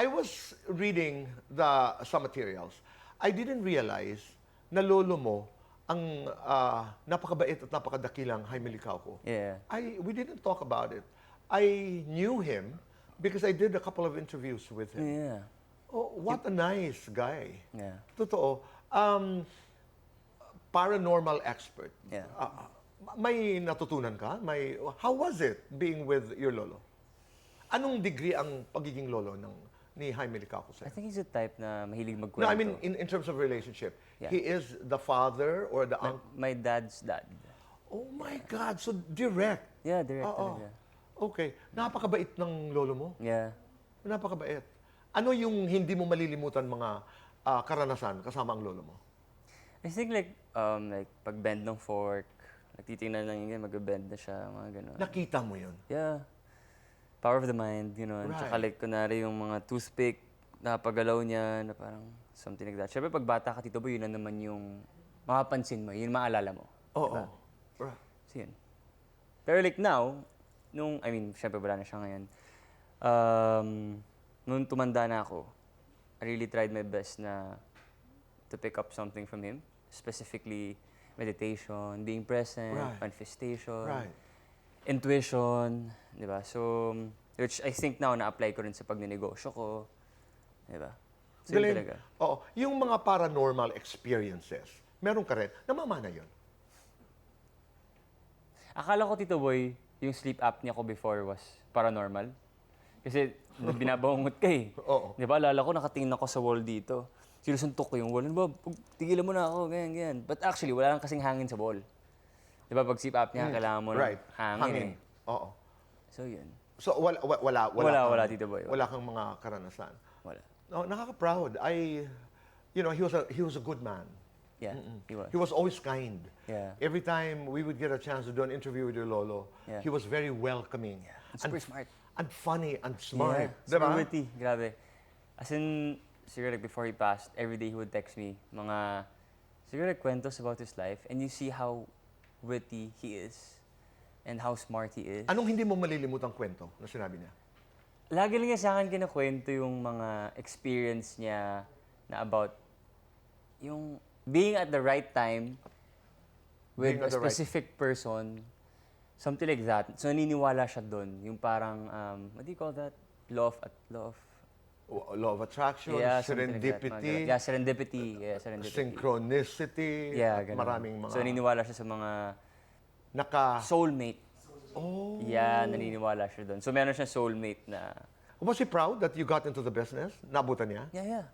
I was reading some materials. I didn't realize na lolo mo ang napakabait at napakadakilang Jaime Licauco. Yeah. We didn't talk about it. I knew him because I did a couple of interviews with him. Yeah. Oh, what a nice guy. Yeah. Totoo. Paranormal expert. Yeah. May natutunan ka? How was it being with your lolo? Anong degree ang pagiging lolo ni Jaime Licauco I sa'yo? think he's the type na mahilig magkwento. No, I mean in terms of relationship. Yeah. He is the father or the uncle? My dad's dad. Oh my God, so direct. Yeah, direct Oo. talaga. Okay. Napakabait ng lolo mo. Yeah. Napakabait. Ano yung hindi mo malilimutan mga karanasan kasama ang lolo mo? I think like pag-bend ng fork, nagtitingnan lang yun, mag-bend na siya, mga gano'n. Nakita mo yun? Yeah. Power of the mind, you know. Right. Tsaka like, kunwari yung mga toothpick, napagalaw niya, na parang something like that. Siyempre, pag bata ka, Tito Boy, yun na naman yung makapansin mo, yun maalala mo. Oo. Diba? Right. So yun. Pero like now, siyempre wala na siya ngayon. Nung tumanda na ako, I really tried my best na to pick up something from him. Specifically, meditation, being present, Right. manifestation, Right. intuition, di ba? So, which I think now na-apply ko rin sa pagnenegosyo ko, di ba? So, yun talaga. Oo. Yung mga paranormal experiences, meron ka rin, namamana yun. Akala ko, Tito Boy, yung sleep apnea ko before was paranormal. Kasi binabangungot ka eh. Oo. Di ba, alala ko, nakatingin ako sa wall dito. Sinusuntok ko yung wall. Ano ba, tigilan mo na ako, ganyan. But actually, wala lang kasing hangin sa wall. Di ba, pag sleep apnea, kailangan mo ng hangin eh. Oo. So, yun. So, wala Wala, Tito Boy. Wala kang mga karanasan. Wala. No, nakaka-proud. He was a good man. Yeah, he was. He was always kind. Yeah. Every time we would get a chance to do an interview with your lolo, Yeah. he was very welcoming. And super smart. And funny and smart. Yeah, Diba? super witty. Grabe. As in, siguro like before he passed, every day he would text me siguro like kwentos about his life, and you see how witty he is and how smart he is. Anong hindi mo malilimutang kwento na sinabi niya? Lagi lang niya sa akin kinakwento yung mga experience niya na about yung being at the right time with Being a at the right- specific person, something like that. So naniniwala siya doon. Yung parang, what do you call that? Law of Attraction, Yeah, something like that, mga serendipity, ganun. Yeah, serendipity. Yeah, serendipity. synchronicity, Yeah, at ganun. maraming mga So naniniwala siya sa mga soulmate. Oh. Yeah, naniniwala siya doon. So meron siya soulmate na... Was he proud that you got into the business? Nabutan niya? Yeah.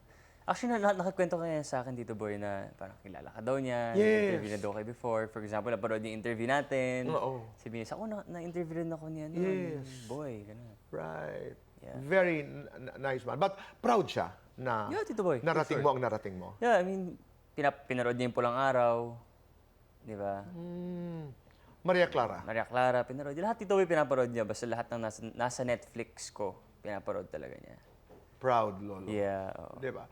Actually, nakakwento ka niya sa akin, Tito Boy, na parang kilala ka daw niya. Yes. Interview na daw kayo before. For example, napanood yung interview natin. Oo. Sabi niya, ako na-interview rin ako niya. Yes. Boy, gano'n. Right. Yeah. Very nice man. But proud siya na Yeah, Tito Boy, for narating sure. mo ang narating mo. Yeah, I mean, pinanood niya yung Pulang Araw. Di ba? Maria Clara. Maria Clara, pinanood niya. Lahat, Tito Boy, pinapanood niya. Basta lahat ng nasa Netflix ko, pinapanood talaga niya. Proud, Lolo. Yeah. Oo. Di ba?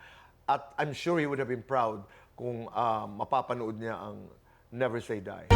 At I'm sure he would have been proud kung mapapanood niya ang Never Say Die.